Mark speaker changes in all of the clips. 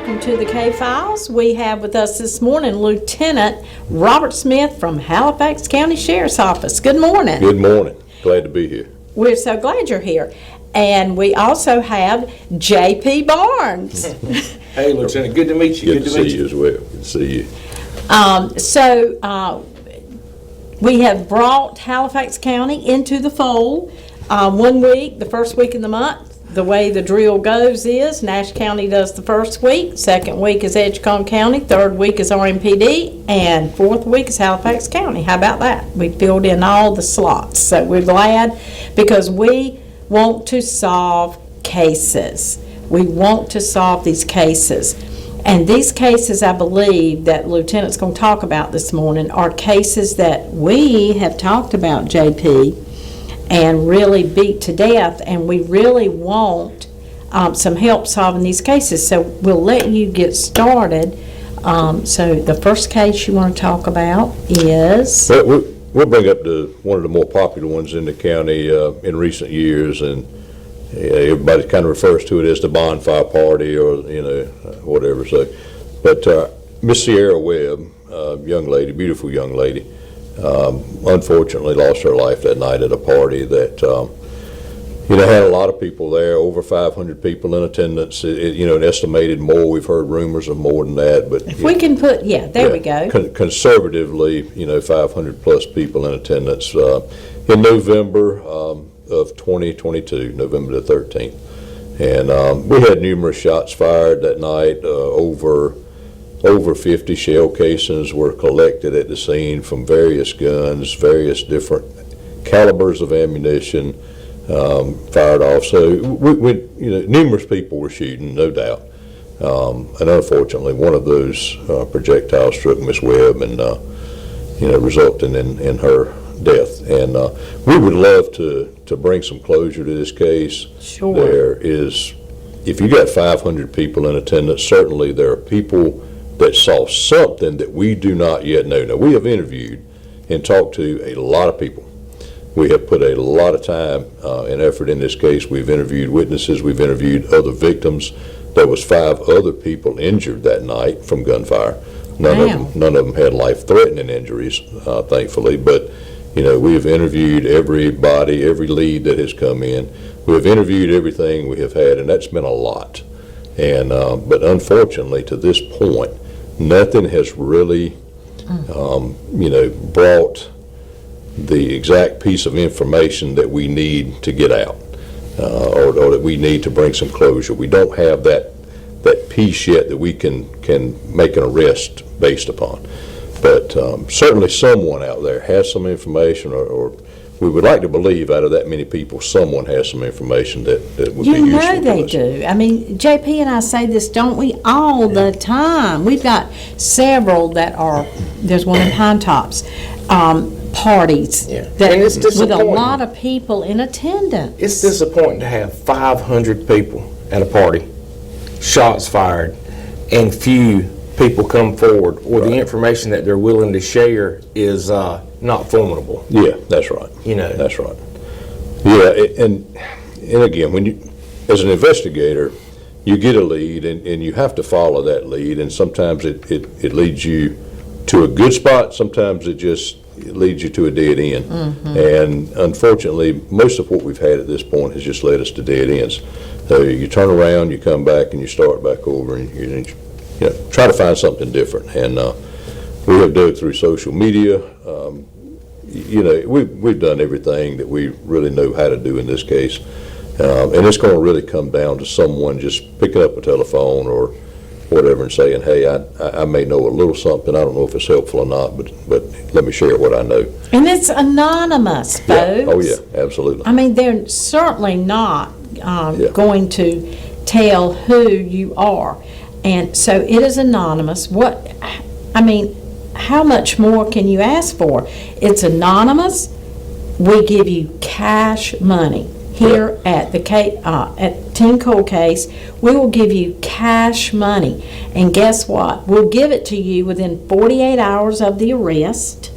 Speaker 1: welcome to the K-Files. We have with us this morning Lieutenant Robert Smith from Halifax County Sheriff's Office. Good morning.
Speaker 2: Good morning. Glad to be here.
Speaker 1: We're so glad you're here. And we also have J.P. Barnes.
Speaker 3: Hey, Lieutenant. Good to meet you.
Speaker 2: Good to see you as well. Good to see you.
Speaker 1: We have brought Halifax County into the fold. 1 week, the first week of the month, the way the drill goes is Nash County does the first week, second week is Edgecombe County, third week is RMPD, and fourth week is Halifax County. How about that? We filled in all the slots, so we're glad because we want to solve cases. We want to solve these cases. And these cases, I believe, that Lieutenant's going to talk about this morning are cases that we have talked about, JP, and really beat to death, and we really want some help solving these cases. So we'll let you get started. So the first case you want to talk about is?
Speaker 2: Well, we'll bring up one of the more popular ones in the county in recent years, and everybody kind of refers to it as the bonfire party or, whatever. So, but Miss Sierra Webb, young lady, beautiful young lady, unfortunately lost her life that night at a party that, had a lot of people there, over 500 people in attendance, an estimated more. We've heard rumors of more than that, but
Speaker 1: if we can put, we go.
Speaker 2: Conservatively, 500 plus people in attendance in November of 2022, November the 13th. And we had numerous shots fired that night. Over 50 shell casings were collected at the scene from various guns, various different calibers of ammunition fired off. So numerous people were shooting, no doubt. And unfortunately, one of those projectiles struck Miss Webb and resulting in her death. And we would love to bring some closure to this case.
Speaker 1: Sure.
Speaker 2: There is, if you got 500 people in attendance, certainly there are people that saw something that we do not yet know. Now, we have interviewed and talked to a lot of people. We have put a lot of time and effort in this case. We've interviewed witnesses. We've interviewed other victims. There was 5 other people injured that night from gunfire. None of them had life-threatening injuries, thankfully. But we have interviewed everybody, every lead that has come in. We have interviewed everything we have had, and that's been a lot. And but unfortunately, to this point, nothing has really, brought the exact piece of information that we need to get out, or that we need to bring some closure. We don't have that piece yet that we can make an arrest based upon. But certainly someone out there has some information, or we would like to believe out of that many people, someone has some information that would be useful to us.
Speaker 1: They do. I mean, JP and I say this, don't we, all the time. We've got several that are, there's one in Pine Tops, parties that, with a lot of people in attendance.
Speaker 3: It's disappointing to have 500 people at a party, shots fired, and few people come forward, or the information that they're willing to share is not formidable.
Speaker 2: Yeah, that's right. That's right. Yeah, and again, when you, as an investigator, you get a lead and you have to follow that lead, and sometimes it leads you to a good spot, sometimes it just leads you to a dead end. Mm-hmm. And unfortunately, most of what we've had at this point has just led us to dead ends. So you turn around, you come back, and you start back over, and you try to find something different. And we have dug through social media. We've done everything that we really know how to do in this case. And it's going to really come down to someone just picking up a telephone or whatever and saying, hey, I may know a little something. I don't know if it's helpful or not, but let me share what I know.
Speaker 1: And it's anonymous, folks.
Speaker 2: Yeah. Oh, yeah, absolutely.
Speaker 1: I mean, they're certainly not going to tell who you are. And so it is anonymous. How much more can you ask for? It's anonymous. We give you cash money. Here at the Team Cold Case, we will give you cash money. And guess what? We'll give it to you within 48 hours of the arrest.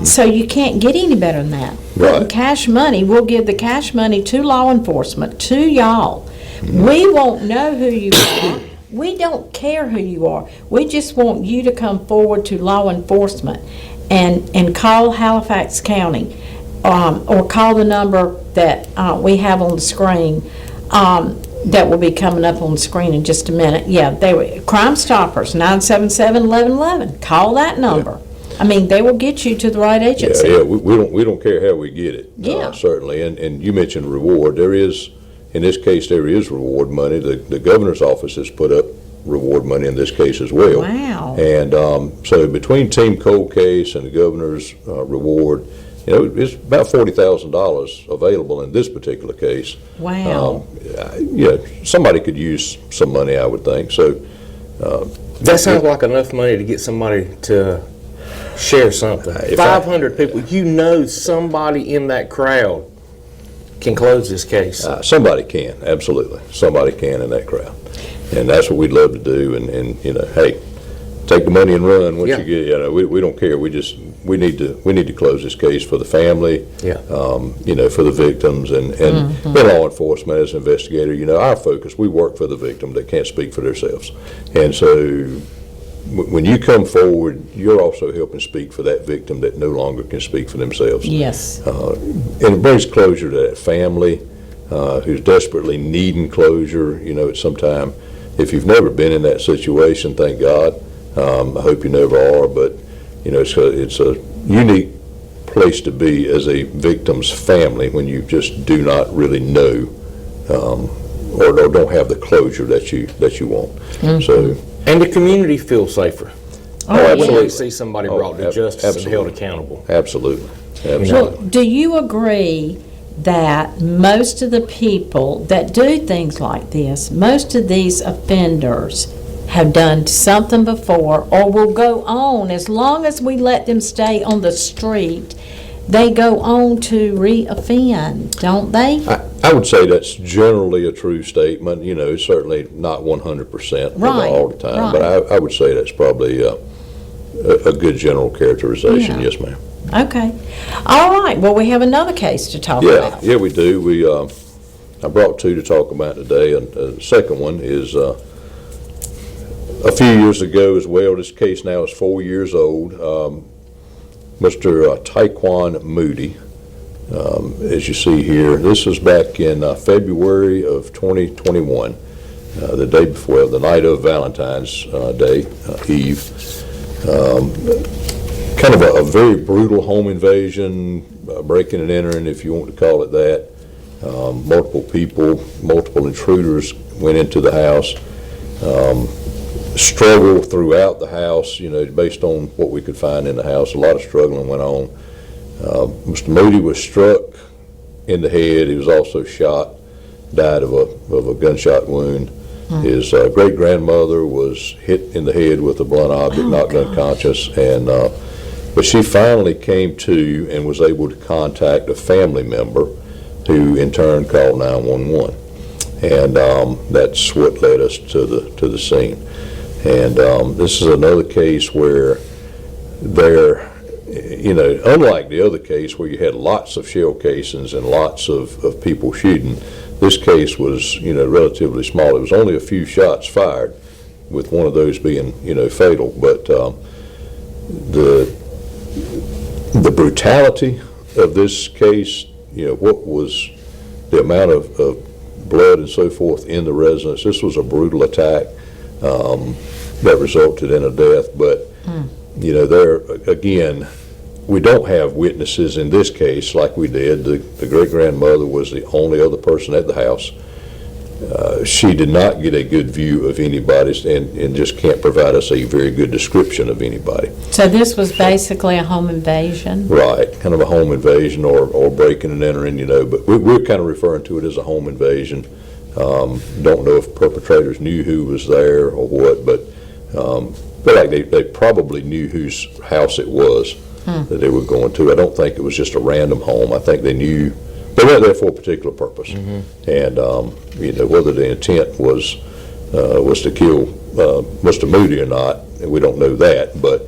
Speaker 1: So you can't get any better than that.
Speaker 2: Right.
Speaker 1: Cash money, we'll give the cash money to law enforcement, to y'all. We won't know who you are. we don't care who you are. We just want you to come forward to law enforcement and call Halifax County, or call the number that we have on the screen, that will be coming up on the screen in just a minute. Yeah, they were Crime Stoppers, 977-1111. Call that number. I mean, they will get you to the right agency.
Speaker 2: Yeah, we don't care how we get it.
Speaker 1: Yeah.
Speaker 2: Certainly, and you mentioned reward. There is, in this case, there is reward money. The governor's office has put up reward money in this case as well.
Speaker 1: Wow.
Speaker 2: And so between Team Cold Case and the governor's reward, it's about $40,000 available in this particular case.
Speaker 1: Wow.
Speaker 3: Somebody could use some money, I would think. So that sounds like enough money to get somebody to share something. 500 people, somebody in that crowd can close this case.
Speaker 2: Somebody can, absolutely. Somebody can in that crowd. And that's what we'd love to do. And hey, take the money and run once you get, we don't care. We need to close this case for the family, for the victims and law enforcement as an investigator. Our focus, we work for the victim that can't speak for themselves. And so when you come forward, you're also helping speak for that victim that no longer can speak for themselves.
Speaker 1: Yes.
Speaker 2: And it brings closure to that family who's desperately needing closure. At some time, if you've never been in that situation, thank God. I hope you never are, but it's a unique place to be as a victim's family when you just do not really know or don't have the closure that you want.
Speaker 1: Mm-hmm.
Speaker 2: So.
Speaker 3: And the community feels safer.
Speaker 2: Absolutely.
Speaker 3: When they see somebody brought to justice
Speaker 2: absolutely.
Speaker 3: and held accountable.
Speaker 2: Absolutely.
Speaker 1: Well, do you agree that most of the people that do things like this, most of these offenders have done something before or will go on, as long as we let them stay on the street, they go on to re-offend, don't they?
Speaker 2: I would say that's generally a true statement. Certainly not 100%
Speaker 1: Right,
Speaker 2: all the time,
Speaker 1: right.
Speaker 2: but I would say that's probably a good general characterization.
Speaker 1: Yeah.
Speaker 2: Yes, ma'am.
Speaker 1: Okay. All right. Well, we have another case to talk about.
Speaker 2: Yeah, we do. I brought two to talk about today, and the second one is a few years ago as well. This case now is 4 years old. Mr. Taekwon Moody, as you see here, this was back in February of 2021, the day before, the night of Valentine's Day, Eve. Kind of a very brutal home invasion, breaking and entering, if you want to call it that. Multiple people, multiple intruders went into the house. Struggle throughout the house, based on what we could find in the house. A lot of struggling went on. Mr. Moody was struck in the head. He was also shot, died of a gunshot wound. His great-grandmother was hit in the head with a blunt object, knocked unconscious, and but she finally came to and was able to contact a family member who in turn called 911. And that's what led us to the scene. And this is another case where unlike the other case where you had lots of shell casings and lots of people shooting, this case was, relatively small. It was only a few shots fired, with one of those being, fatal. But the brutality of this case, what was the amount of blood and so forth in the residence. This was a brutal attack that resulted in a death. But, there, again, we don't have witnesses in this case like we did. The great-grandmother was the only other person at the house. She did not get a good view of anybody and just can't provide us a very good description of anybody.
Speaker 1: So this was basically a home invasion?
Speaker 2: Right, kind of a home invasion or breaking and entering, but we're kind of referring to it as a home invasion. Don't know if perpetrators knew who was there or what, but feel like they probably knew whose house it was that they were going to. I don't think it was just a random home. I think they knew they went there for a particular purpose. And whether the intent was to kill Mr. Moody or not, we don't know that, but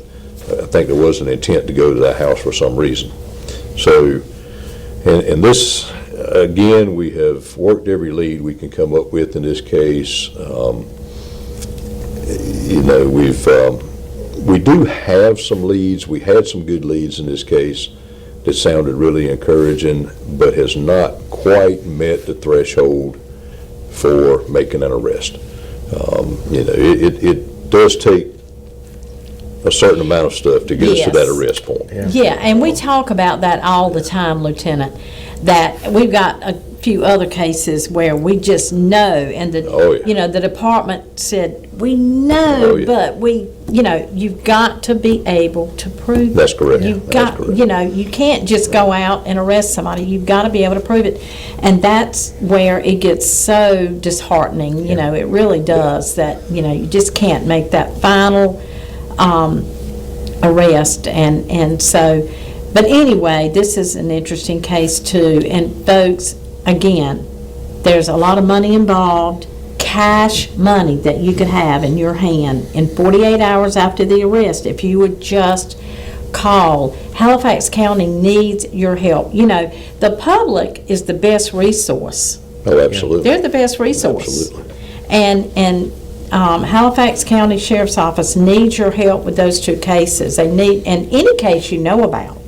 Speaker 2: I think there was an intent to go to that house for some reason. So, and this, again, we have worked every lead we can come up with in this case. we do have some leads. We had some good leads in this case that sounded really encouraging, but has not quite met the threshold for making an arrest. It does take a certain amount of stuff to get us to that
Speaker 1: Yes.
Speaker 2: arrest point.
Speaker 1: Yeah, and we talk about that all the time, Lieutenant, that we've got a few other cases where we just know, and
Speaker 2: Oh, yeah.
Speaker 1: the department said, we know,
Speaker 2: Oh, yeah.
Speaker 1: but you've got to be able to prove it.
Speaker 2: That's correct.
Speaker 1: You've
Speaker 2: That's
Speaker 1: got,
Speaker 2: correct.
Speaker 1: you can't just go out and arrest somebody. You've got to be able to prove it. And that's where it gets so disheartening, it really does, that, you just can't make that final arrest. And so, but anyway, this is an interesting case too. And folks, again, there's a lot of money involved, cash money that you could have in your hand in 48 hours after the arrest if you would just call. Halifax County needs your help. The public is the best resource.
Speaker 2: Oh, absolutely.
Speaker 1: They're the best resource.
Speaker 2: Absolutely.
Speaker 1: And Halifax County Sheriff's Office needs your help with those two cases. They need, and any case you know about,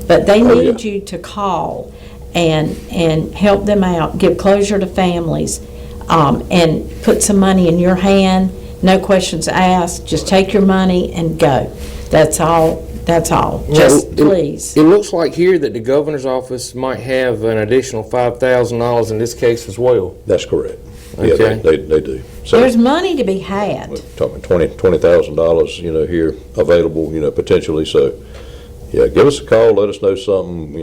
Speaker 1: but they
Speaker 2: Oh,
Speaker 1: need
Speaker 2: yeah.
Speaker 1: you to call and help them out, give closure to families, and put some money in your hand, no questions asked, just take your money and go. That's all, just please.
Speaker 3: It looks like here that the governor's office might have an additional $5,000 in this case as well.
Speaker 2: That's correct. Yeah,
Speaker 3: Okay.
Speaker 2: they do. So,
Speaker 1: There's money to be had.
Speaker 2: we're talking $20,000, here available, potentially. So, yeah, give us a call. Let us know something.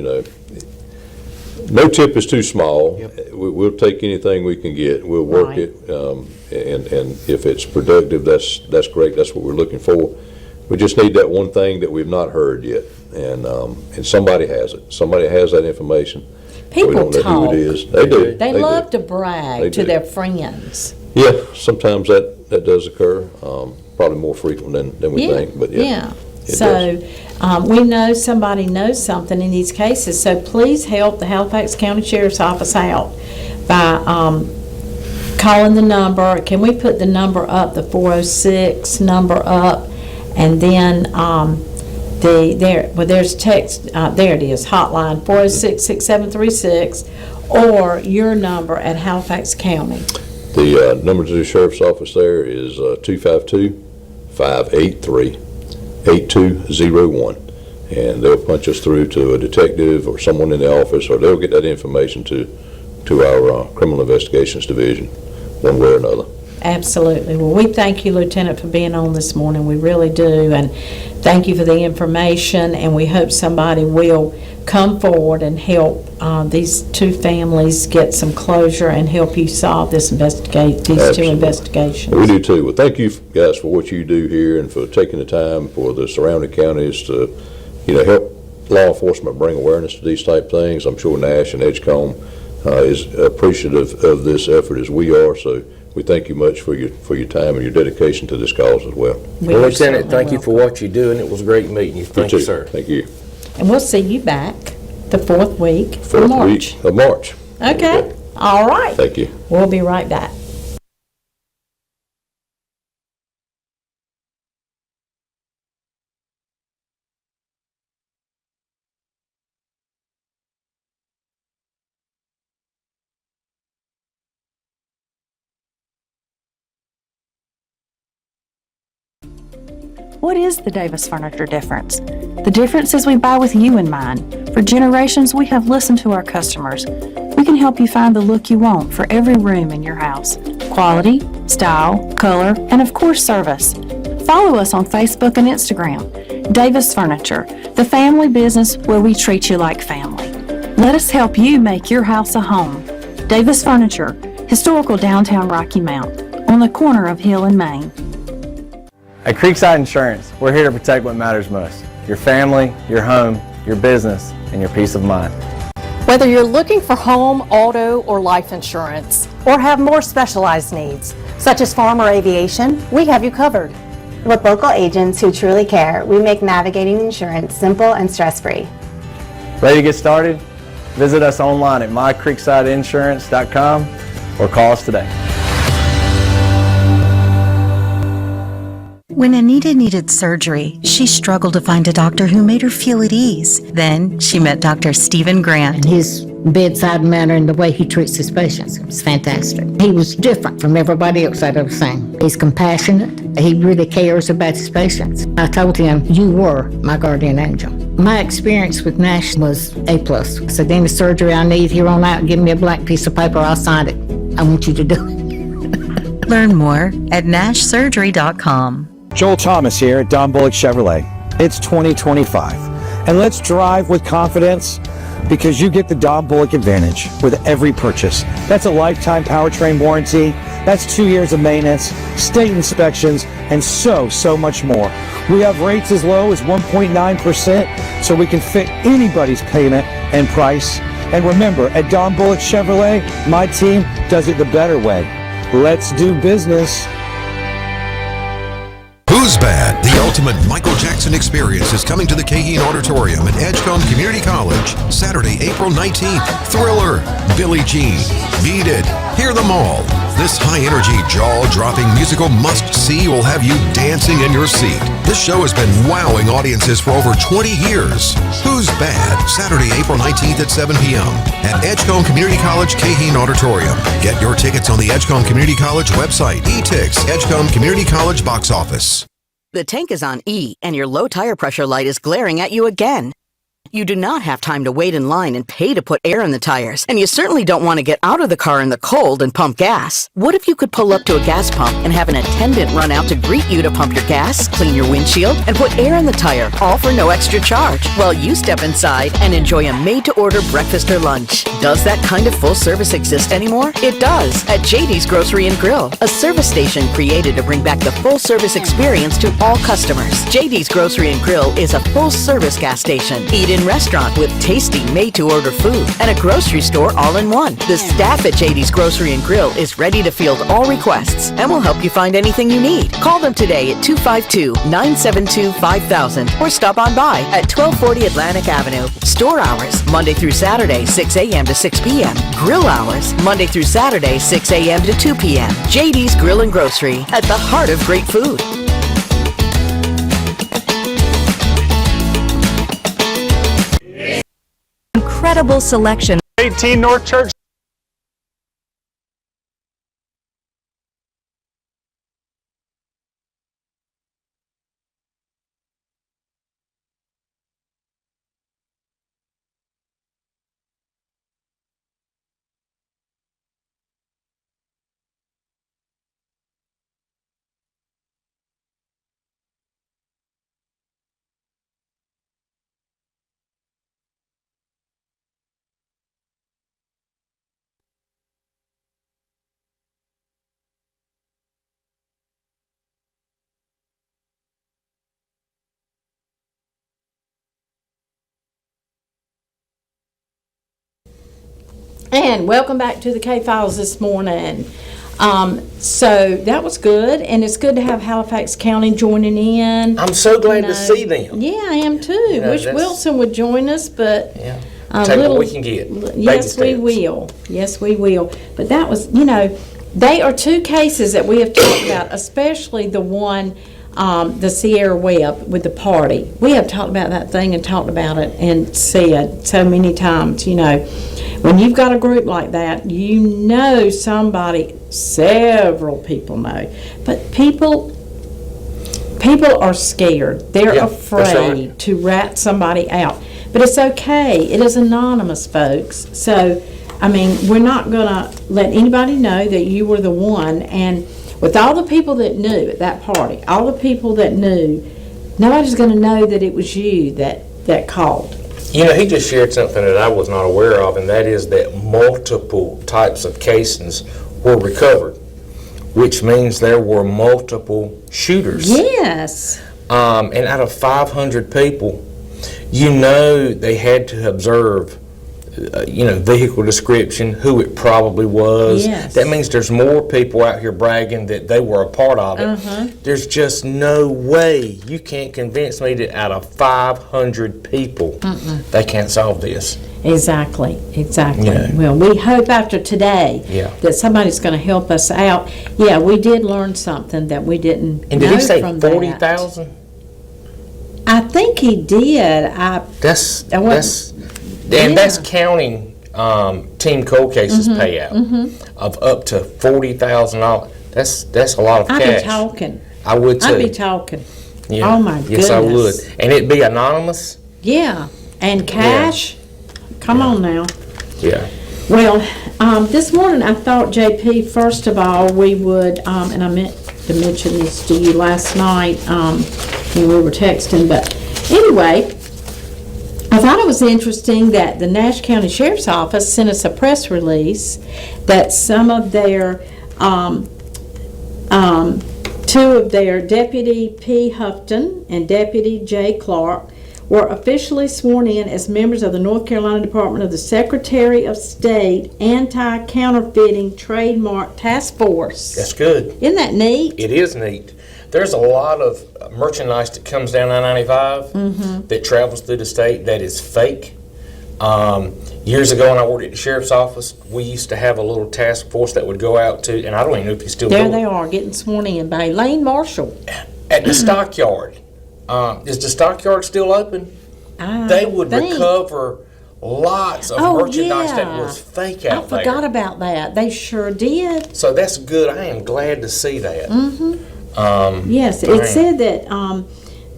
Speaker 2: No tip is too small. We'll take anything we can get. We'll work
Speaker 1: Right.
Speaker 2: it, and if it's productive, that's great. That's what we're looking for. We just need that one thing that we've not heard yet, and somebody has it. Somebody has that information. We
Speaker 1: People
Speaker 2: don't know
Speaker 1: talk.
Speaker 2: who it is. They do.
Speaker 1: They
Speaker 2: do.
Speaker 1: love to
Speaker 2: They
Speaker 1: brag to
Speaker 2: do.
Speaker 1: their friends.
Speaker 2: Yeah, sometimes that does occur, probably more frequent than we think, but yeah. it
Speaker 1: So, we know somebody knows something in these cases, so please help the Halifax County Sheriff's Office out by calling the number. Can we put the number up, the 406 number up? And then there's text, there it is, hotline, 406-6736, or your number at Halifax County.
Speaker 2: The number to the sheriff's office there is 252-583-8201. And they'll punch us through to a detective or someone in the office, or they'll get that information to our criminal investigations division, one way or another.
Speaker 1: Absolutely. Well, we thank you, Lieutenant, for being on this morning. We really do. And thank you for the information. And we hope somebody will come forward and help these two families get some closure and help you solve these two
Speaker 2: Absolutely.
Speaker 1: investigations.
Speaker 2: We do too. Well, thank you guys for what you do here and for taking the time for the surrounding counties to, help law enforcement bring awareness to these type things. I'm sure Nash and Edgecombe is appreciative of this effort as we are. So we thank you much for your time and your dedication to this cause as well.
Speaker 1: We
Speaker 3: Well,
Speaker 1: are
Speaker 3: Lieutenant,
Speaker 1: certainly
Speaker 3: thank you for
Speaker 1: welcome.
Speaker 3: what you do, and it was great meeting you. Thank you, sir.
Speaker 2: Thank you.
Speaker 1: And we'll see you back the fourth week of
Speaker 2: Fourth
Speaker 1: March.
Speaker 2: week of March.
Speaker 1: Okay. All right.
Speaker 2: Thank you.
Speaker 1: We'll be right back.
Speaker 4: What is the Davis Furniture difference? The difference is we buy with you in mind. For generations, we have listened to our customers. We can help you find the look you want for every room in your house. Quality, style, color, and of course, service. Follow us on Facebook and Instagram. Davis Furniture, the family business where we treat you like family. Let us help you make your house a home. Davis Furniture, historical downtown Rocky Mount, on the corner of Hill and Main.
Speaker 5: At Creekside Insurance, we're here to protect what matters most: your family, your home, your business, and your peace of mind.
Speaker 6: Whether you're looking for home, auto, or life insurance,
Speaker 7: or have more specialized needs,
Speaker 6: such as farm or aviation, we have you covered.
Speaker 7: with local agents who truly care, we make navigating insurance simple and stress-free.
Speaker 5: Ready to get started? Visit us online at mycreeksideinsurance.com or call us today.
Speaker 8: When Anita needed surgery, she struggled to find a doctor who made her feel at ease. Then she met Dr. Stephen Grant.
Speaker 9: His bedside manner and the way he treats his patients is fantastic. He was different from everybody else I'd ever seen. He's compassionate. He really cares about his patients. I told him, you were my guardian angel. My experience with Nash was A+. I said, any surgery I need here on out, give me a blank piece of paper, I'll sign it. I want you to do it.
Speaker 8: Learn more at nashsurgery.com.
Speaker 10: Joel Thomas here at Don Bullock Chevrolet. It's 2025, and let's drive with confidence because you get the Don Bullock Advantage with every purchase. That's a lifetime powertrain warranty, that's 2 years of maintenance, state inspections, and so much more. We have rates as low as 1.9%, so we can fit anybody's payment and price. And remember, at Don Bullock Chevrolet, my team does it the better way. Let's do business.
Speaker 11: Who's Bad? The ultimate Michael Jackson experience is coming to the Caheen Auditorium at Edgecombe Community College, Saturday, April 19th. Thriller, Billie Jean, Beat It, Hear Them All. This high-energy, jaw-dropping musical must-see will have you dancing in your seat. This show has been wowing audiences for over 20 years. Who's Bad? Saturday, April 19th at 7 p.m. at Edgecombe Community College Caheen Auditorium. Get your tickets on the Edgecombe Community College website. E-Tix, Edgecombe Community College box office.
Speaker 12: The tank is on E, and your low tire pressure light is glaring at you again. You do not have time to wait in line and pay to put air in the tires, and you certainly don't want to get out of the car in the cold and pump gas. What if you could pull up to a gas pump and have an attendant run out to greet you to pump your gas, clean your windshield, and put air in the tire, all for no extra charge, while you step inside and enjoy a made-to-order breakfast or lunch? Does that kind of full service exist anymore? It does, at JD's Grocery & Grill, a service station created to bring back the full-service experience to all customers. JD's Grocery & Grill is a full-service gas station. Eat in restaurant with tasty made-to-order food and a grocery store all in one. The staff at JD's Grocery & Grill is ready to field all requests and will help you find anything you need. Call them today at 252-972-5000 or stop on by at 1240 Atlantic Avenue. Store hours, Monday through Saturday, 6 a.m. to 6 p.m. Grill hours, Monday through Saturday, 6 a.m. to 2 p.m. JD's Grill & Grocery, at the heart of great food.
Speaker 13: Incredible selection.
Speaker 14: 18 North Church.
Speaker 1: And welcome back to the K-Files this morning. So that was good, and it's good to have Halifax County joining in.
Speaker 3: I'm so glad to see them.
Speaker 1: Yeah, I am too. Wish Wilson would join us, but
Speaker 3: take what we can get.
Speaker 1: Yes, we will. Yes, we will. But that was, they are two cases that we have talked about, especially the one, the Sierra Webb with the party. We have talked about that thing and talked about it and said so many times, when you've got a group like that, somebody, several people know, but people are scared. They're afraid to rat somebody out. But it's okay. It is anonymous, folks. So, we're not going to let anybody know that you were the one. And with all the people that knew at that party, all the people that knew, nobody's going to know that it was you that called.
Speaker 3: He just shared something that I was not aware of, and that is that multiple types of casings were recovered, which means there were multiple shooters.
Speaker 1: Yes.
Speaker 3: And out of 500 people, they had to observe vehicle description, who it probably was.
Speaker 1: Yes.
Speaker 3: That means there's more people out here bragging that they were a part of it. There's just no way you can't convince me that out of 500 people, they can't solve this.
Speaker 1: Exactly.
Speaker 3: Yeah.
Speaker 1: Well, we hope after today
Speaker 3: Yeah.
Speaker 1: that somebody's going to help us out. Yeah, we did learn something that we didn't
Speaker 3: And
Speaker 1: know
Speaker 3: did he say
Speaker 1: from that.
Speaker 3: 40,000?
Speaker 1: I think he did.
Speaker 3: That's
Speaker 1: Yeah.
Speaker 3: that's counting Team Cold Case's payout of up to $40,000. That's a lot of
Speaker 1: I'd
Speaker 3: cash.
Speaker 1: be talking.
Speaker 3: I would too.
Speaker 1: I'd be talking.
Speaker 3: Yeah.
Speaker 1: Oh my goodness.
Speaker 3: Yes, I would. And it'd be anonymous.
Speaker 1: Yeah, and cash. Come on now.
Speaker 3: Yeah.
Speaker 1: Well, this morning I thought, JP, first of all, we would, and I meant to mention this to you last night when we were texting, but anyway, I thought it was interesting that the Nash County Sheriff's Office sent us a press release that some of their, two of their Deputy P. Houghton and Deputy J. Clark were officially sworn in as members of the North Carolina Department of the Secretary of State Anti-Counterfeiting Trademark Task Force.
Speaker 3: That's good.
Speaker 1: Isn't that neat?
Speaker 3: It is neat. There's a lot of merchandise that comes down I-95 that travels through the state that is fake. Years ago when I worked at the Sheriff's Office, we used to have a little task force that would go out to, and I don't even know if you still do
Speaker 1: There
Speaker 3: it.
Speaker 1: they are, getting sworn in by Elaine Marshall.
Speaker 3: At the stockyard. Is the stockyard still open? They would recover lots of merchandise that was fake out there.
Speaker 1: I forgot about that. They sure did.
Speaker 3: So that's good. I am glad to see that.
Speaker 1: Yes, it said that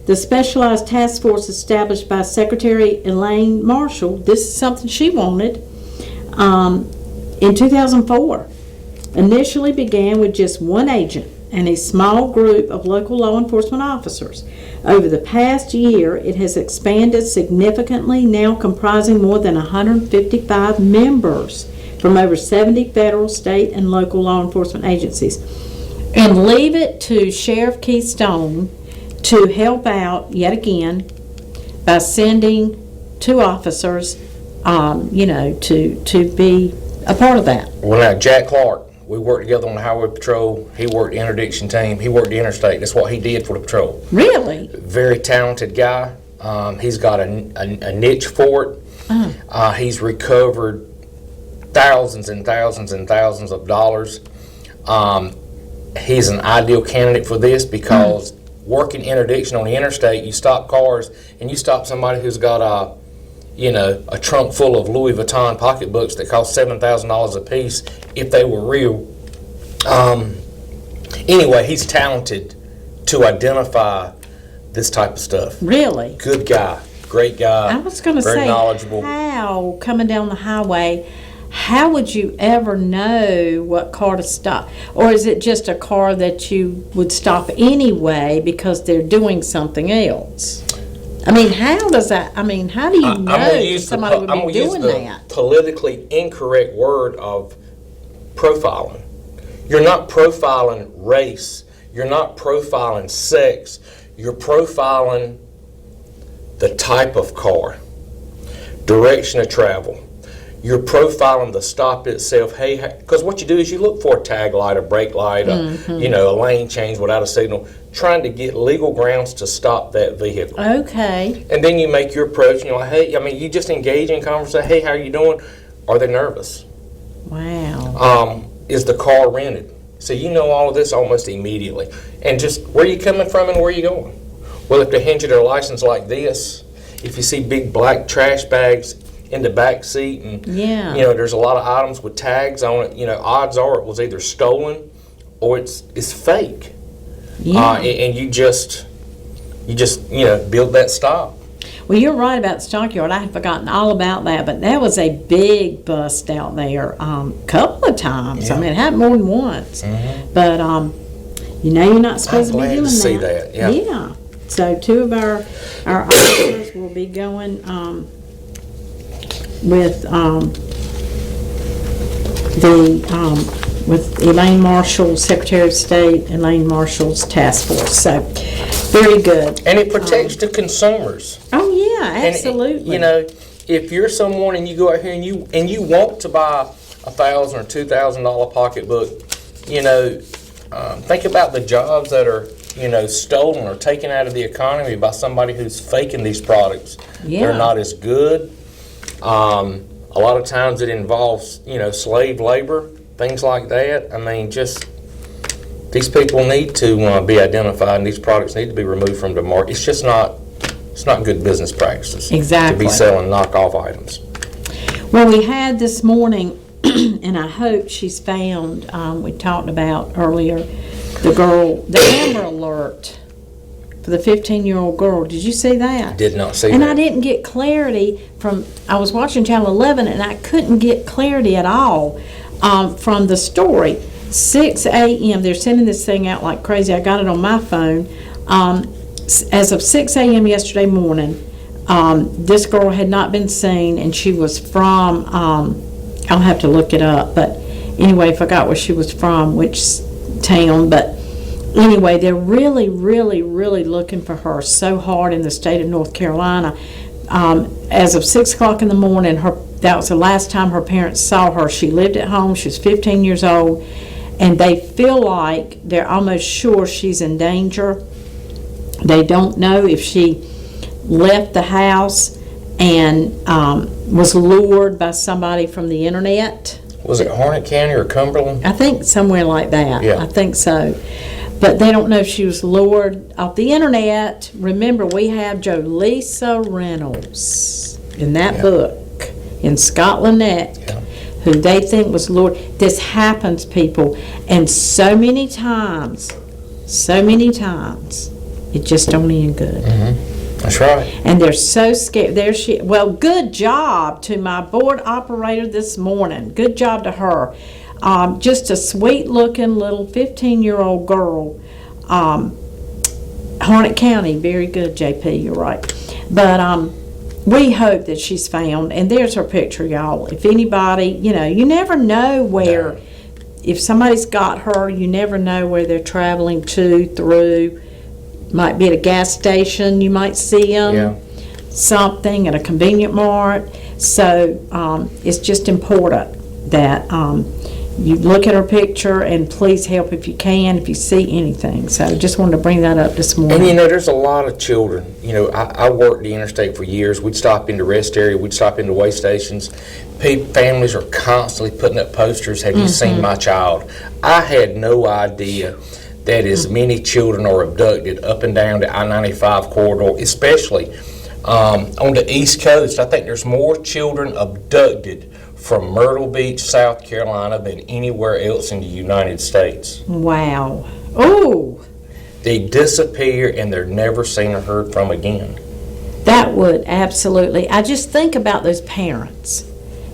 Speaker 1: the specialized task force established by Secretary Elaine Marshall, this is something she wanted, in 2004, initially began with just one agent and a small group of local law enforcement officers. Over the past year, it has expanded significantly, now comprising more than 155 members from over 70 federal, state, and local law enforcement agencies. And leave it to Sheriff Keith Stone to help out yet again by sending 2 officers, to be a part of that.
Speaker 3: Well, now, Jack Clark, we worked together on the highway patrol. He worked the interdiction team. He worked the interstate. That's what he did for the patrol.
Speaker 1: Really?
Speaker 3: Very talented guy. He's got a niche for it. He's recovered thousands and thousands and thousands of dollars. He's an ideal candidate for this because working interdiction on the interstate, you stop cars and you stop somebody who's got a trunk full of Louis Vuitton pocketbooks that cost $7,000 a piece if they were real. Anyway, he's talented to identify this type of stuff.
Speaker 1: Really?
Speaker 3: Good guy, great guy.
Speaker 1: I was going to
Speaker 3: very
Speaker 1: say,
Speaker 3: knowledgeable.
Speaker 1: how, coming down the highway, how would you ever know what car to stop? Or is it just a car that you would stop anyway because they're doing something else? I mean, how does that, how do you know that somebody would be doing that?
Speaker 3: I'm going to use the politically incorrect word of profiling. You're not profiling race. You're not profiling sex. You're profiling the type of car, direction of travel. You're profiling the stop itself. Hey, because what you do is you look for a tag light, a brake light, a lane change without a signal, trying to get legal grounds to stop that vehicle.
Speaker 1: Okay.
Speaker 3: And then you make your approach, and you're like, hey, you just engage in conversation. Hey, how are you doing? Are they nervous?
Speaker 1: Wow.
Speaker 3: Is the car rented? So you know all of this almost immediately. And just where are you coming from and where are you going? Well, if they hand you their license like this, if you see big black trash bags in the back seat and there's a lot of items with tags on it, odds are it was either stolen or it's fake.
Speaker 1: Yeah.
Speaker 3: And you just build that stop.
Speaker 1: Well, you're right about the stockyard. I had forgotten all about that, but that was a big bust out there couple of times.
Speaker 3: Yeah.
Speaker 1: It happened more than once. But you're not supposed to be doing that.
Speaker 3: I'm glad to see that. Yeah.
Speaker 1: Yeah. So 2 of our officers will be going with with Elaine Marshall, Secretary of State, Elaine Marshall's task force. So very good.
Speaker 3: And it protects the consumers.
Speaker 1: Oh yeah, absolutely.
Speaker 3: if you're someone and you go out here and you want to buy a $1,000 or $2,000 pocketbook, think about the jobs that are stolen or taken out of the economy by somebody who's faking these products.
Speaker 1: Yeah.
Speaker 3: They're not as good. A lot of times it involves slave labor, things like that. I mean, just these people need to be identified, and these products need to be removed from the market. It's just not. It's not good business practices
Speaker 1: Exactly.
Speaker 3: to be selling knockoff items.
Speaker 1: Well, we had this morning, and I hope she's found, we talked about earlier, the Amber Alert for the 15-year-old girl. Did you see that?
Speaker 3: Did not see
Speaker 1: and
Speaker 3: that.
Speaker 1: I didn't get clarity I was watching Channel 11, and I couldn't get clarity at all from the story. 6 a.m., they're sending this thing out like crazy. I got it on my phone. As of 6 a.m. yesterday morning, this girl had not been seen, and she was from, I'll have to look it up, but anyway, I forgot where she was from, which town, but anyway, they're really, really, really looking for her so hard in the state of North Carolina. As of 6 o'clock in the morning, that was the last time her parents saw her. She lived at home. She was 15 years old, and they feel like they're almost sure she's in danger. They don't know if she left the house and was lured by somebody from the internet.
Speaker 3: Was it Harnett County or Cumberland?
Speaker 1: I think somewhere like that.
Speaker 3: Yeah.
Speaker 1: I think so. But they don't know if she was lured off the internet. Remember, we have Jolisa Reynolds in that book in Scotland Neck, who they think was lured. This happens, people, and so many times, it just don't end good.
Speaker 3: Mm-hmm. That's right.
Speaker 1: And they're so scared. There she. Well, good job to my board operator this morning. Good job to her. Just a sweet-looking little 15-year-old girl. Harnett County, very good, JP. You're right. But we hope that she's found. And there's her picture, y'all. If anybody, you never know where. If somebody's got her, you never know where they're traveling through. Might be at a gas station, you might see them.
Speaker 3: Yeah.
Speaker 1: Something at a convenient mart. So it's just important that you look at her picture, and please help if you can, if you see anything. So just wanted to bring that up this morning.
Speaker 3: And there's a lot of children. I worked the interstate for years. We'd stop in the rest area, we'd stop in the way stations. Families are constantly putting up posters, have you seen my child? I had no idea that as many children are abducted up and down the I-95 corridor, especially on the East Coast. I think there's more children abducted from Myrtle Beach, South Carolina than anywhere else in the United States.
Speaker 1: Wow. Oh!
Speaker 3: They disappear and they're never seen or heard from again.
Speaker 1: That would absolutely. I just think about those parents,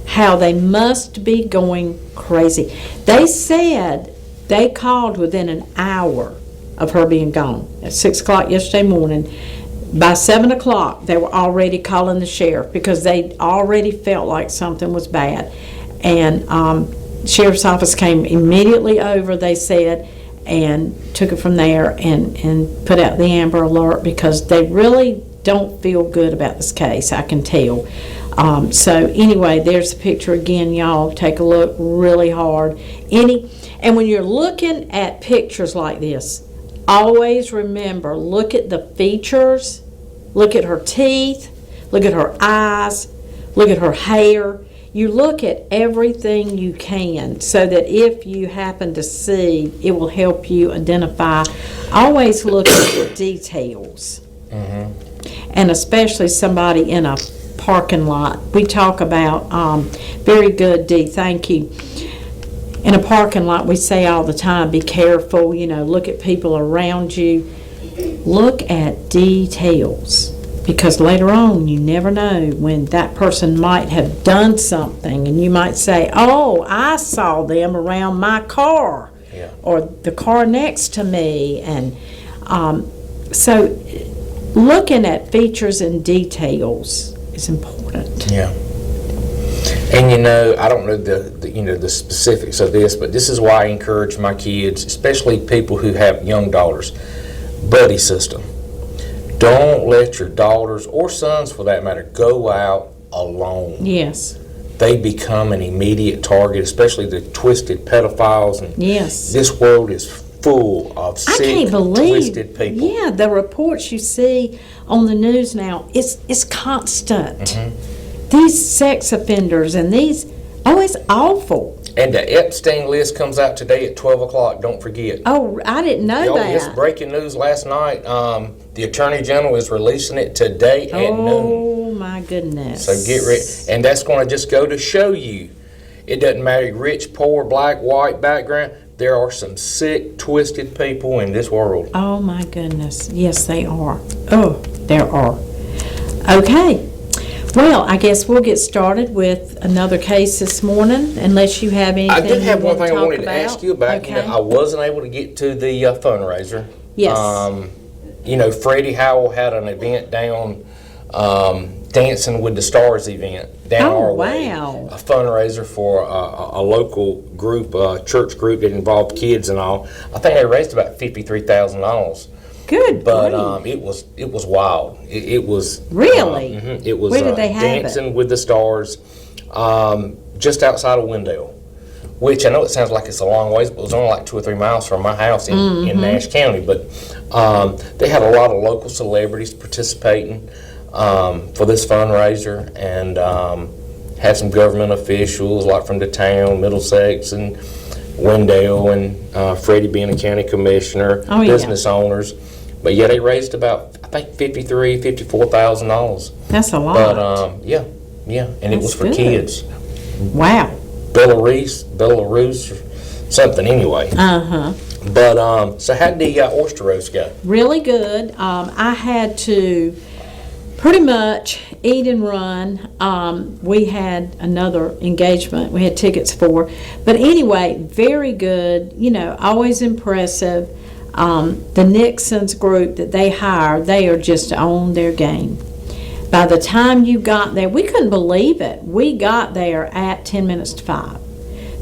Speaker 1: how they must be going crazy. They said they called within an hour of her being gone at 6 o'clock yesterday morning. By 7 o'clock, they were already calling the sheriff because they already felt like something was bad. And sheriff's office came immediately over, they said, and took it from there and put out the Amber Alert because they really don't feel good about this case, I can tell. So anyway, there's a picture again, y'all. Take a look really hard. And when you're looking at pictures like this, always remember, look at the features, look at her teeth, look at her eyes, look at her hair. You look at everything you can so that if you happen to see, it will help you identify. Always look at the details. And especially somebody in a parking lot. We talk about, very good, Dee, thank you. In a parking lot, we say all the time, be careful, look at people around you. Look at details, because later on, you never know when that person might have done something, and you might say, oh, I saw them around my car, or the car next to me. And so looking at features and details is important.
Speaker 3: Yeah. And I don't know the specifics of this, but this is why I encourage my kids, especially people who have young daughters, buddy system. Don't let your daughters, or sons for that matter, go out alone.
Speaker 1: Yes.
Speaker 3: They become an immediate target, especially the twisted pedophiles. And
Speaker 1: Yes.
Speaker 3: this world is full of
Speaker 1: I
Speaker 3: sick,
Speaker 1: can't believe,
Speaker 3: twisted people.
Speaker 1: yeah, the reports you see on the news now, it's constant.
Speaker 3: Mm-hmm.
Speaker 1: These sex offenders and these, it's awful.
Speaker 3: And the Epstein list comes out today at 12 o'clock, don't forget.
Speaker 1: Oh, I didn't know
Speaker 3: It's
Speaker 1: that.
Speaker 3: breaking news last night. The Attorney General is releasing it today at noon.
Speaker 1: Oh, my goodness.
Speaker 3: So get ready. And that's going to just go to show you, it doesn't matter rich, poor, black, white background. There are some sick, twisted people in this world.
Speaker 1: Oh, my goodness. Yes, they are. Oh, there are. Okay. Well, I guess we'll get started with another case this morning, unless you have anything
Speaker 3: I do have
Speaker 1: you
Speaker 3: one
Speaker 1: want
Speaker 3: thing
Speaker 1: to
Speaker 3: I wanted
Speaker 1: talk
Speaker 3: to ask you about.
Speaker 1: Okay.
Speaker 3: I wasn't able to get to the fundraiser.
Speaker 1: Yes.
Speaker 3: Freddie Howell had an event down, Dancing with the Stars event down our way.
Speaker 1: Wow.
Speaker 3: A fundraiser for a local group, church group that involved kids and all. I think they raised about $53,000.
Speaker 1: Good.
Speaker 3: But
Speaker 1: grief.
Speaker 3: it was wild. It was
Speaker 1: Really?
Speaker 3: It was
Speaker 1: Where did they have it?
Speaker 3: Dancing with the Stars, just outside of Wendell. Which I know it sounds like it's a long ways, but it was only like 2 or 3 miles from my house in Nash County. But they had a lot of local celebrities participating for this fundraiser, and had some government officials like from the town, Middlesex and Wendell, and Freddie being a county commissioner,
Speaker 1: Oh, yeah.
Speaker 3: business owners. But yeah, they raised about, I think, $54,000.
Speaker 1: That's a lot.
Speaker 3: But yeah, and it
Speaker 1: That's
Speaker 3: was for
Speaker 1: good.
Speaker 3: kids.
Speaker 1: Wow.
Speaker 3: Belarus, or something anyway.
Speaker 1: Uh-huh.
Speaker 3: But so how did the oyster roast go?
Speaker 1: Really good. I had to pretty much eat and run. We had another engagement we had tickets for. But anyway, very good. Always impressive. The Nixon's group that they hired, they are just on their game. By the time you got there, we couldn't believe it. We got there at 10 minutes to 5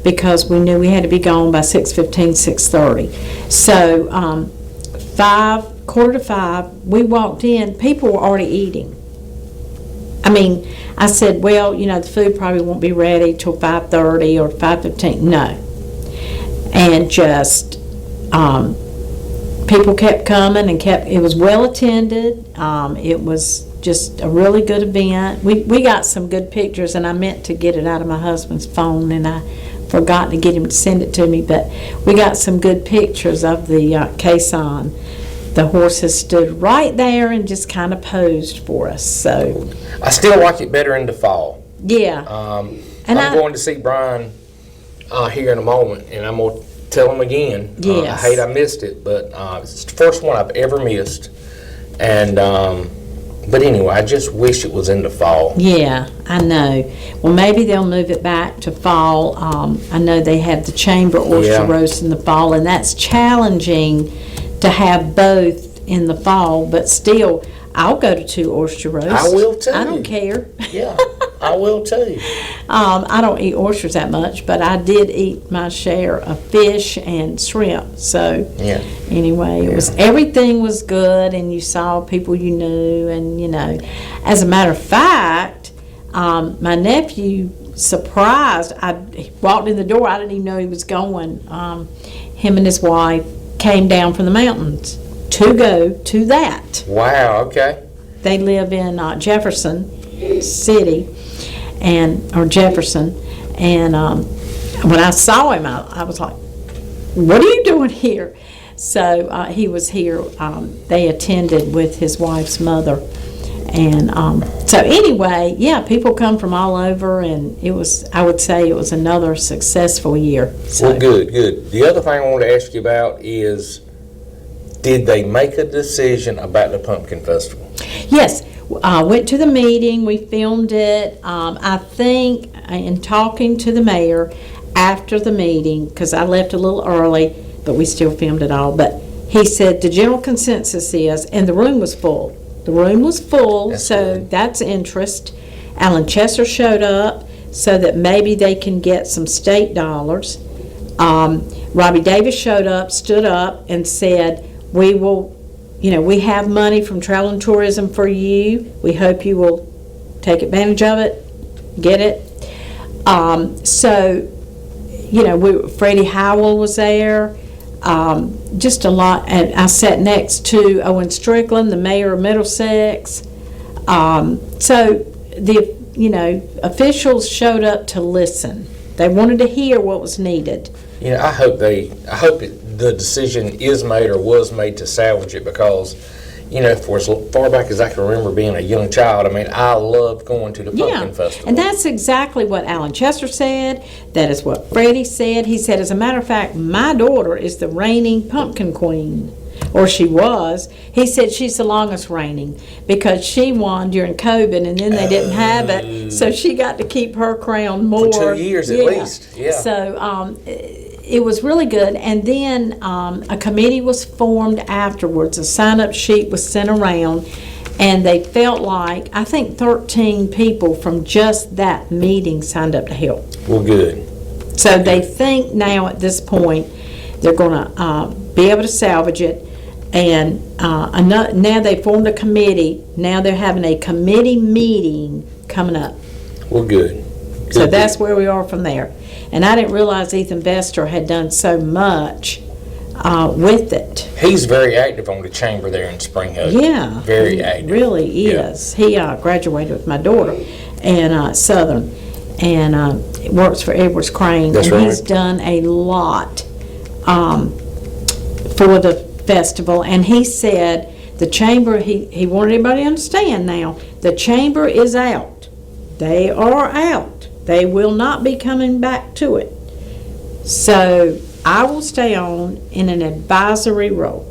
Speaker 1: because we knew we had to be gone by 6:15, 6:30. So quarter to 5, we walked in, people were already eating. I said, well, the food probably won't be ready till 5:30 or 5:15. No. And just people kept coming and it was well attended. It was just a really good event. We got some good pictures, and I meant to get it out of my husband's phone, and I forgot to get him to send it to me, but we got some good pictures of the caisson. The horses stood right there and just kind of posed for us. So
Speaker 3: I still like it better in the fall.
Speaker 1: yeah.
Speaker 3: I'm going to see Brian here in a moment, and I'm going to tell him again.
Speaker 1: Yes.
Speaker 3: I hate I missed it, but it's the first one I've ever missed. And but anyway, I just wish it was in the fall.
Speaker 1: Yeah, I know. Well, maybe they'll move it back to fall. I know they have the chamber oyster
Speaker 3: Yeah.
Speaker 1: roast in the fall, and that's challenging to have both in the fall, but still, I'll go to 2 oyster roasts.
Speaker 3: I will too.
Speaker 1: I don't care.
Speaker 3: Yeah, I will too.
Speaker 1: I don't eat oysters that much, but I did eat my share of fish and shrimp. So
Speaker 3: Yeah.
Speaker 1: anyway, everything was good, and you saw people you knew, and as a matter of fact, my nephew surprised. I walked in the door. I didn't even know he was going. Him and his wife came down from the mountains to go to that.
Speaker 3: Wow. Okay.
Speaker 1: They live in Jefferson City, or Jefferson, and when I saw him, I was like, "What are you doing here?" So he was here. They attended with his wife's mother, and so anyway, yeah, people come from all over, and I would say it was another successful year. So.
Speaker 3: Well, good. The other thing I want to ask you about is, did they make a decision about the Pumpkin Festival?
Speaker 1: Yes, went to the meeting, we filmed it. I think in talking to the mayor after the meeting, because I left a little early, but we still filmed it all, but he said the general consensus is, and the room was full. The room was full, that's interest. Alan Chesser showed up so that maybe they can get some state dollars. Robbie Davis showed up, stood up, and said, we will, we have money from travel and tourism for you. We hope you will take advantage of it. Get it? So, you know, Freddie Howell was there, just a lot. And I sat next to Owen Strickland, the mayor of Middlesex. So the, you know, officials showed up to listen. They wanted to hear what was needed.
Speaker 3: You know, I hope the decision is made or was made to salvage it, because, you know, for as far back as I can remember being a young child, I mean, I loved going to the Pumpkin Festival.
Speaker 1: And that's exactly what Alan Chester said. That is what Freddie said. He said, as a matter of fact, my daughter is the reigning pumpkin queen, or she was. He said she's the longest reigning because she won during COVID, and then they didn't have it, so she got to keep her crown more.
Speaker 3: For 2 years at least, yeah.
Speaker 1: So it was really good. And then a committee was formed afterwards. A sign-up sheet was sent around, and they felt like, I think 13 people from just that meeting signed up to help.
Speaker 3: Well, good.
Speaker 1: So they think now at this point they're going to be able to salvage it. And now they formed a committee. Now they're having a committee meeting coming up.
Speaker 3: Well, good.
Speaker 1: So that's where we are from there. And I didn't realize Ethan Vester had done so much with it.
Speaker 3: He's very active on the chamber there in Spring Hill.
Speaker 1: Yeah.
Speaker 3: Very active.
Speaker 1: He really is. He graduated with my daughter and Southern, and works for Edwards Crane.
Speaker 3: That's
Speaker 1: and
Speaker 3: right.
Speaker 1: He's done a lot for the festival. And he said the chamber, he wanted everybody to understand now, the chamber is out. They are out. They will not be coming back to it. So I will stay on in an advisory role.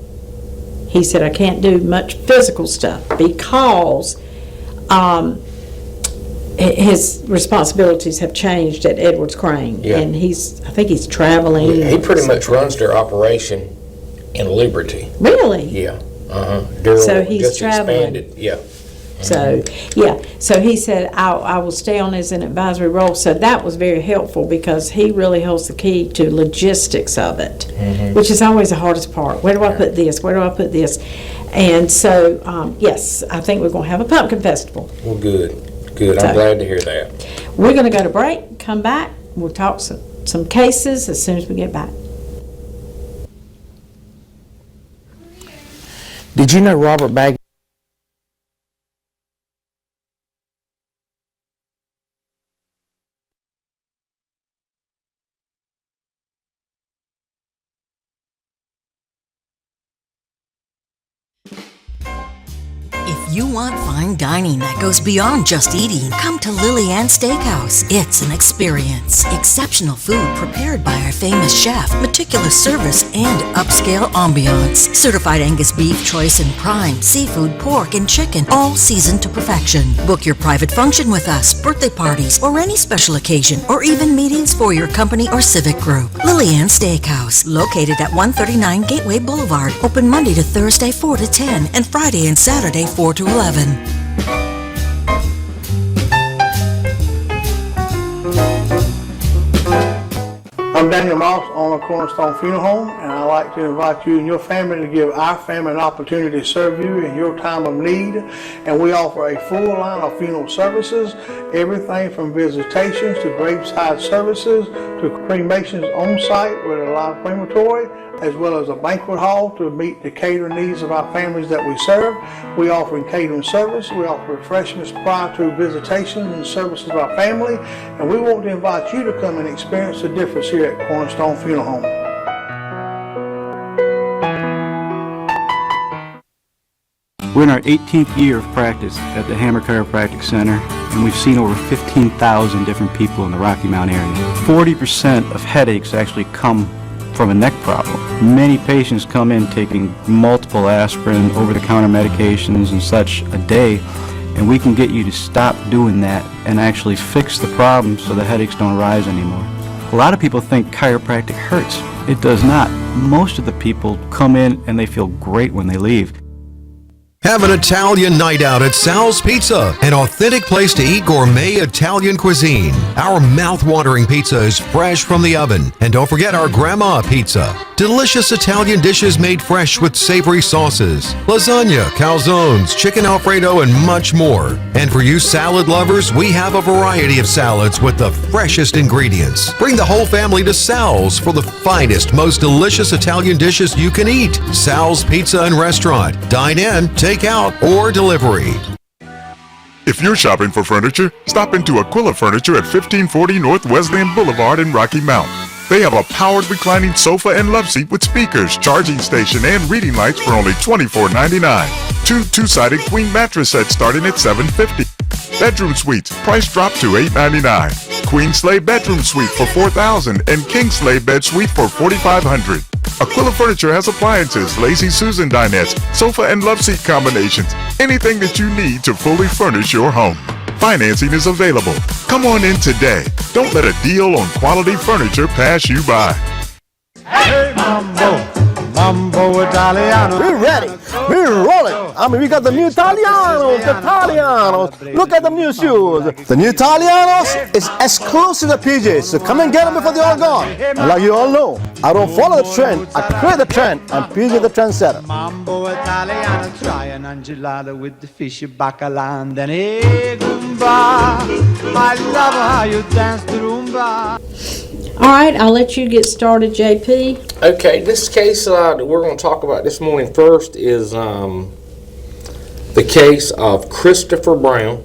Speaker 1: He said I can't do much physical stuff because his responsibilities have changed at Edwards Crane.
Speaker 3: Yeah.
Speaker 1: And I think he's traveling.
Speaker 3: He pretty much runs their operation in Liberty.
Speaker 1: Really?
Speaker 3: Yeah.
Speaker 1: So he's
Speaker 3: just
Speaker 1: traveling.
Speaker 3: Expanded. Yeah.
Speaker 1: So, yeah, so he said, I will stay on as an advisory role. So that was very helpful because he really holds the key to logistics of it, which is always the hardest part. Where do I put this? Where do I put this? And so, yes, I think we're going to have a pumpkin festival.
Speaker 3: Well, good. Good. I'm glad to hear that.
Speaker 1: We're going to go to break, come back. We'll talk some cases as soon as we get back.
Speaker 3: Did you know Robert Baggett?
Speaker 14: If you want fine dining that goes beyond just eating, come to Lily Ann Steakhouse. It's an experience. Exceptional food prepared by our famous chef, meticulous service, and upscale ambiance. Certified Angus beef, choice and prime, seafood, pork, and chicken, all seasoned to perfection. Book your private function with us, birthday parties, or any special occasion, or even meetings for your company or civic group. Lily Ann Steakhouse, located at 139 Gateway Boulevard. Open Monday to Thursday 4 to 10, and Friday and Saturday 4 to 11.
Speaker 15: I'm Daniel Moss, owner of Cornerstone Funeral Home, and I'd like to invite you and your family to give our family an opportunity to serve you in your time of need. And we offer a full line of funeral services, everything from visitations to graveside services to cremations on site with a live crematory, as well as a banquet hall to meet the catering needs of our families that we serve. We offer catering service. We offer refreshments prior to visitations and services of our family. And we want to invite you to come and experience the difference here at Cornerstone Funeral Home.
Speaker 16: We're in our 18th year of practice at the Hammer Chiropractic Center, and we've seen over 15,000 different people in the Rocky Mount area. 40% of headaches actually come from a neck problem. Many patients come in taking multiple aspirin, over-the-counter medications and such a day, and we can get you to stop doing that and actually fix the problem so the headaches don't rise anymore. A lot of people think chiropractic hurts. It does not. Most of the people come in and they feel great when they leave.
Speaker 11: Have an Italian night out at Sal's Pizza, an authentic place to eat gourmet Italian cuisine. Our mouth-watering pizza is fresh from the oven. And don't forget our grandma pizza. Delicious Italian dishes made fresh with savory sauces, lasagna, calzones, chicken Alfredo, and much more. And for you salad lovers, we have a variety of salads with the freshest ingredients. Bring the whole family to Sal's for the finest, most delicious Italian dishes you can eat. Sal's Pizza and Restaurant. Dine in, take out, or delivery.
Speaker 17: If you're shopping for furniture, stop into Aquila Furniture at 1540 North Wesleyan Boulevard in Rocky Mount. They have a powered reclining sofa and love seat with speakers, charging station, and reading lights for only $24.99. Two-sided queen mattress sets starting at $750. Bedroom suites, price drop to $899. Queen sleigh bedroom suite for $4,000 and king sleigh bed suite for $4,500. Aquila Furniture has appliances, Lazy Susan dinettes, sofa and love seat combinations, anything that you need to fully furnish your home. Financing is available. Come on in today. Don't let a deal on quality furniture pass you by.
Speaker 18: Hey, Mambo Italiano. We're ready. We're rolling. I mean, we got the new Italianos. Look at the new shoes. The new Italianos is exclusive to PJs, so come and get them before they're all gone. And like you all know, I don't follow the trend. I create the trend, and PJ the trendsetter.
Speaker 19: Mambo Italiano, try an angelada with the fish bacala and then hey, Goomba. I love how you dance the rumba.
Speaker 1: All right, I'll let you get started, JP.
Speaker 3: Okay, this case that we're going to talk about this morning first is the case of Christopher Brown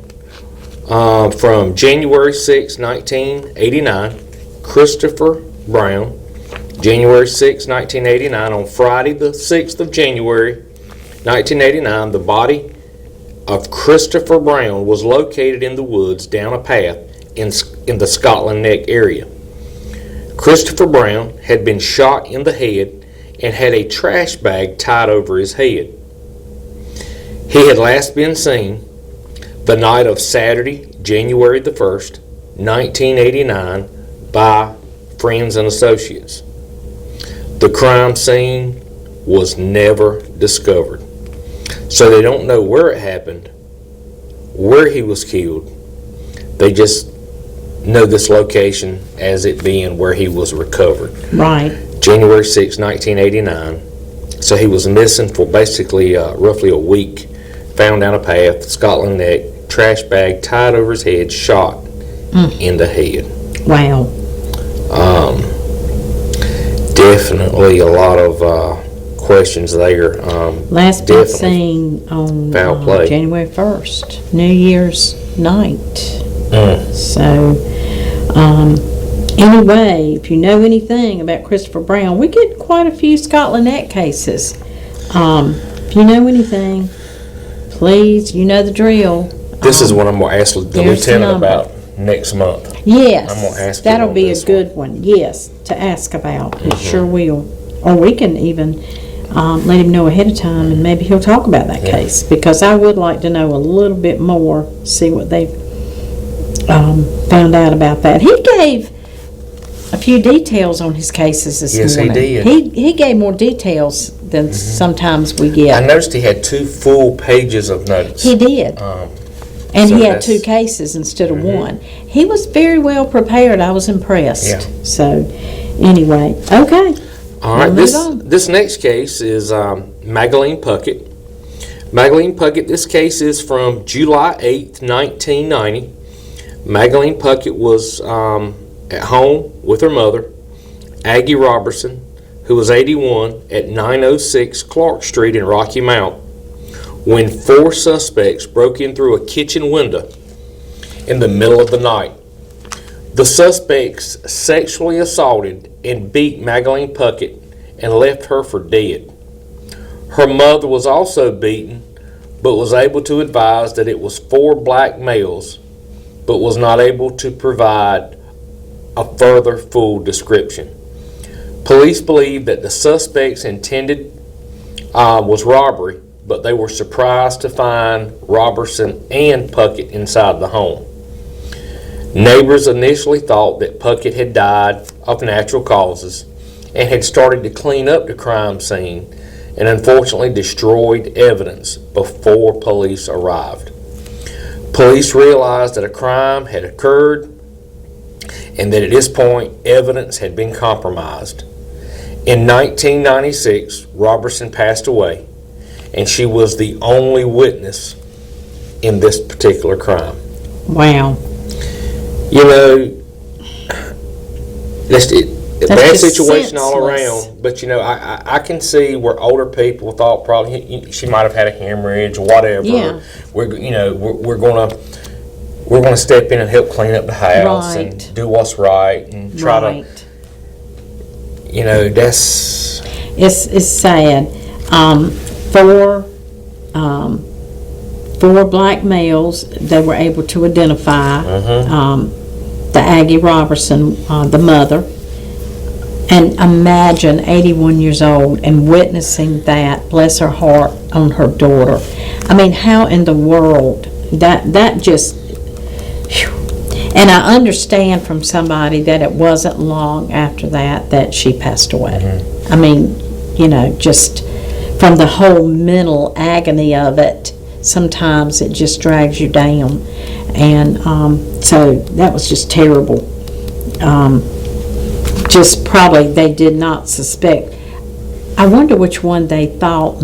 Speaker 3: from January 6, 1989. Christopher Brown, January 6, 1989. On Friday, the 6th of January, 1989, the body of Christopher Brown was located in the woods down a path in the Scotland Neck area. Christopher Brown had been shot in the head and had a trash bag tied over his head. He had last been seen the night of Saturday, January the 1st, 1989 by friends and associates. The crime scene was never discovered, so they don't know where it happened, where he was killed. They just know this location as it being where he was recovered.
Speaker 1: Right.
Speaker 3: January 6, 1989. So he was missing for basically roughly a week. Found down a path, Scotland Neck, trash bag tied over his head, shot in the head.
Speaker 1: Wow.
Speaker 3: Definitely a lot of questions there.
Speaker 1: Last been seen on January 1st, New Year's night. So, anyway, if you know anything about Christopher Brown, we get quite a few Scotland Neck cases. If you know anything, please, you know the drill.
Speaker 3: This is what I'm going to ask the lieutenant about next month.
Speaker 1: Yes,
Speaker 3: I'm going to ask
Speaker 1: that'll be a good one. Yes, to ask about. It sure will. Or we can even let him know ahead of time, and maybe he'll talk about that case, because I would like to know a little bit more, see what they've found out about that. He gave a few details on his cases this morning.
Speaker 3: Yes, he did.
Speaker 1: He gave more details than sometimes we get.
Speaker 3: I noticed he had 2 full pages of notes.
Speaker 1: He did. And so he had 2 cases instead of 1. He was very well prepared. I was impressed.
Speaker 3: Yeah.
Speaker 1: So, anyway, okay.
Speaker 3: All right, this next case is Magdalene Puckett. Magdalene Puckett, this case is from July 8th, 1990. Magdalene Puckett was at home with her mother, Aggie Robertson, who was 81, at 906 Clark Street in Rocky Mount, when 4 suspects broke in through a kitchen window in the middle of the night. The suspects sexually assaulted and beat Magdalene Puckett and left her for dead. Her mother was also beaten, but was able to advise that it was 4 black males, but was not able to provide a further full description. Police believe that the suspects intended was robbery, but they were surprised to find Robertson and Puckett inside the home. Neighbors initially thought that Puckett had died of natural causes and had started to clean up the crime scene and unfortunately destroyed evidence before police arrived. Police realized that a crime had occurred and that at this point evidence had been compromised. In 1996, Robertson passed away, and she was the only witness in this particular crime.
Speaker 1: Wow.
Speaker 3: You know, that's bad
Speaker 1: just
Speaker 3: situation all
Speaker 1: senseless.
Speaker 3: around, but you know, I can see where older people thought probably she might have had a hemorrhage or whatever.
Speaker 1: Yeah.
Speaker 3: We're gonna step in and help clean up the house
Speaker 1: Right.
Speaker 3: and do what's right and try to, you know, that's
Speaker 1: It's sad. Four black males they were able to identify. The Aggie Robertson, the mother. And imagine 81 years old and witnessing that, bless her heart, on her daughter. I mean, how in the world, that just, whew. And I understand from somebody that it wasn't long after that she passed away. I mean, you know, just from the whole mental agony of it, sometimes it just drags you down. And so that was just terrible. Just probably they did not suspect. I wonder which one they thought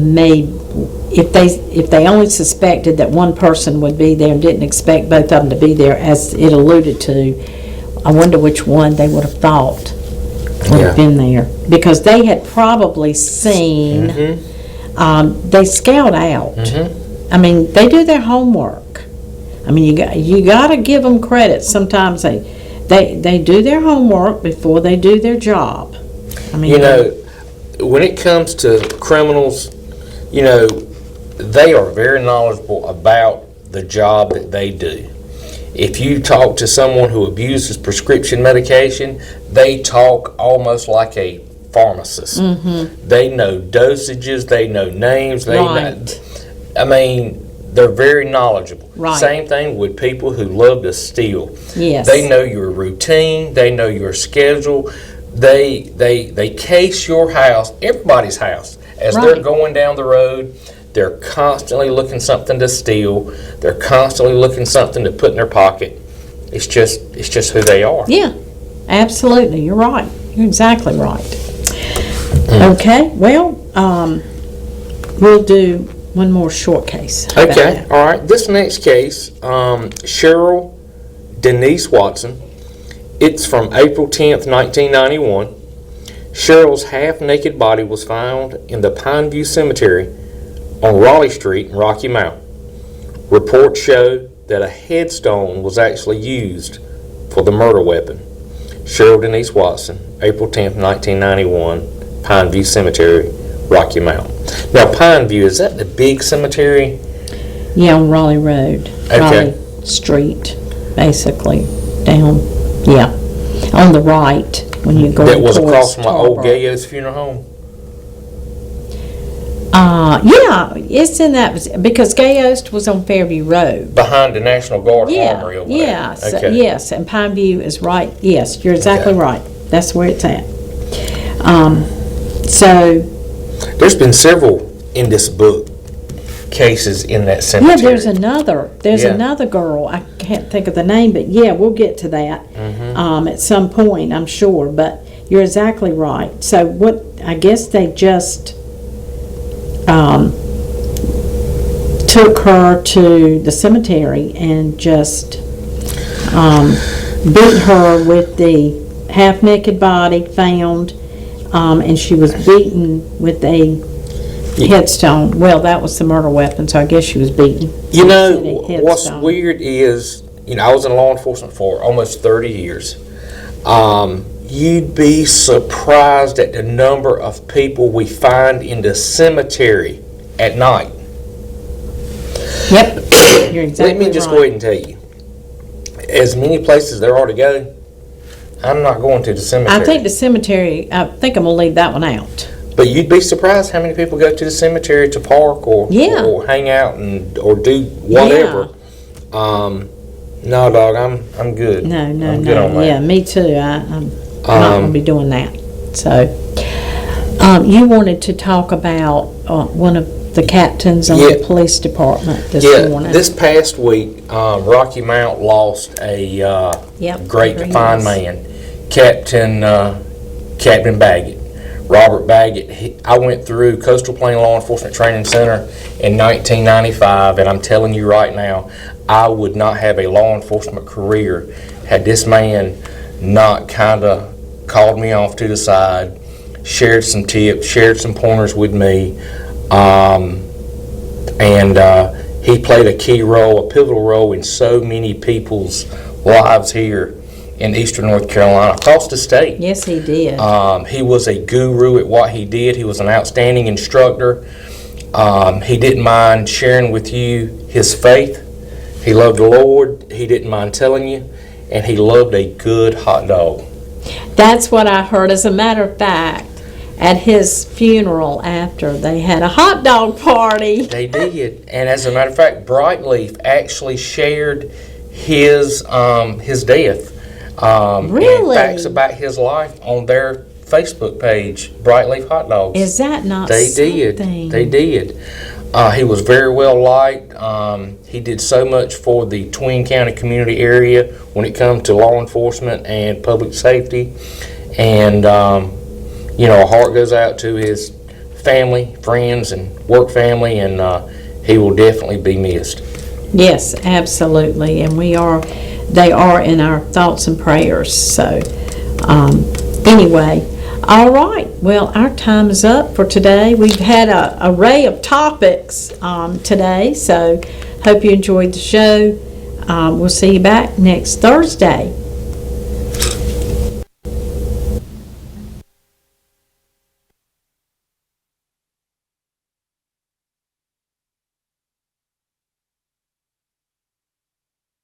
Speaker 1: if they only suspected that one person would be there and didn't expect both of them to be there, as it alluded to. I wonder which one they would have thought would have been there, because they had probably seen. They scaled out. I mean, they do their homework. I mean, you got to give them credit. Sometimes they do their homework before they do their job. I mean,
Speaker 3: you know, when it comes to criminals, you know, they are very knowledgeable about the job that they do. If you talk to someone who abuses prescription medication, they talk almost like a pharmacist. They know dosages, they know names, they know, I mean, they're very knowledgeable.
Speaker 1: Right.
Speaker 3: Same thing with people who love to steal.
Speaker 1: Yes.
Speaker 3: They know your routine, they know your schedule. They case your house, everybody's house, as they're going down the road. They're constantly looking something to steal. They're constantly looking something to put in their pocket. It's just who they are.
Speaker 1: Yeah, absolutely. You're right. You're exactly right. Okay. Well, we'll do one more short case. How about
Speaker 3: Okay,
Speaker 1: that?
Speaker 3: all right. This next case, Cheryl Denise Watson. It's from April 10th, 1991. Cheryl's half-naked body was found in the Pineview Cemetery on Raleigh Street in Rocky Mount. Reports show that a headstone was actually used for the murder weapon. Cheryl Denise Watson, April 10th, 1991, Pineview Cemetery, Rocky Mount. Now, Pineview, is that the big cemetery?
Speaker 1: Yeah, on Raleigh Road. Raleigh Street, basically. Down, yeah. On the right, when you go
Speaker 3: That was across
Speaker 1: towards
Speaker 3: from my old
Speaker 1: Tarboro.
Speaker 3: Gayos funeral home?
Speaker 1: Yeah, it's in that, because Gay Oast was on Fairview Road.
Speaker 3: Behind the National Guard
Speaker 1: Yeah,
Speaker 3: Armory over
Speaker 1: yeah,
Speaker 3: there.
Speaker 1: so- yes, and Pineview is right, yes, you're exactly right. That's where it's at. So,
Speaker 3: There's been several in this book cases in that
Speaker 1: yeah,
Speaker 3: cemetery.
Speaker 1: there's another
Speaker 3: Yeah.
Speaker 1: girl, I can't think of the name, but yeah, we'll get to that at some point, I'm sure, but you're exactly right. So what, I guess they just took her to the cemetery and just beat her with the half-naked body found, and she was beaten with a headstone. Well, that was the murder weapon, so I guess she was beaten.
Speaker 3: You know,
Speaker 1: With a
Speaker 3: what's
Speaker 1: headstone.
Speaker 3: weird is, you know, I was in law enforcement for almost 30 years. You'd be surprised at the number of people we find in the cemetery at night.
Speaker 1: Yep, you're exactly
Speaker 3: Let me just
Speaker 1: right.
Speaker 3: go ahead and tell you, as many places there are to go, I'm not going to the cemetery.
Speaker 1: I think the cemetery, I think I'm gonna leave that one out.
Speaker 3: But you'd be surprised how many people go to the cemetery to park or hang out or do whatever. No, dog, I'm good.
Speaker 1: No,
Speaker 3: I'm good on that.
Speaker 1: yeah, me too. I'm not gonna be doing that. So, You wanted to talk about one of the captains on
Speaker 3: Yeah.
Speaker 1: the police department this morning.
Speaker 3: This past week, Rocky Mount lost a great fine man, Captain Baggett. Robert Baggett. I went through Coastal Plain Law Enforcement Training Center in 1995, and I'm telling you right now, I would not have a law enforcement career had this man not kind of called me off to the side, shared some tips, shared some pointers with me, and he played a key role, a pivotal role in so many people's lives here in Eastern North Carolina, across the state.
Speaker 1: Yes, he did.
Speaker 3: He was a guru at what he did. He was an outstanding instructor. He didn't mind sharing with you his faith. He loved the Lord. He didn't mind telling you, and he loved a good hot dog.
Speaker 1: That's what I heard. As a matter of fact, at his funeral after, they had a hot dog party.
Speaker 3: They did. And as a matter of fact, Brightleaf actually shared his death.
Speaker 1: Really?
Speaker 3: And facts about his life on their Facebook page, Brightleaf Hot Dogs.
Speaker 1: Is that not
Speaker 3: They
Speaker 1: something?
Speaker 3: did. They did. He was very well liked. He did so much for the Tween County community area when it comes to law enforcement and public safety. And, our heart goes out to his family, friends, and work family, and he will definitely be missed.
Speaker 1: Yes, absolutely. And they are in our thoughts and prayers. So, anyway, all right. Well, our time is up for today. We've had an array of topics today, so hope you enjoyed the show. We'll see you back next Thursday.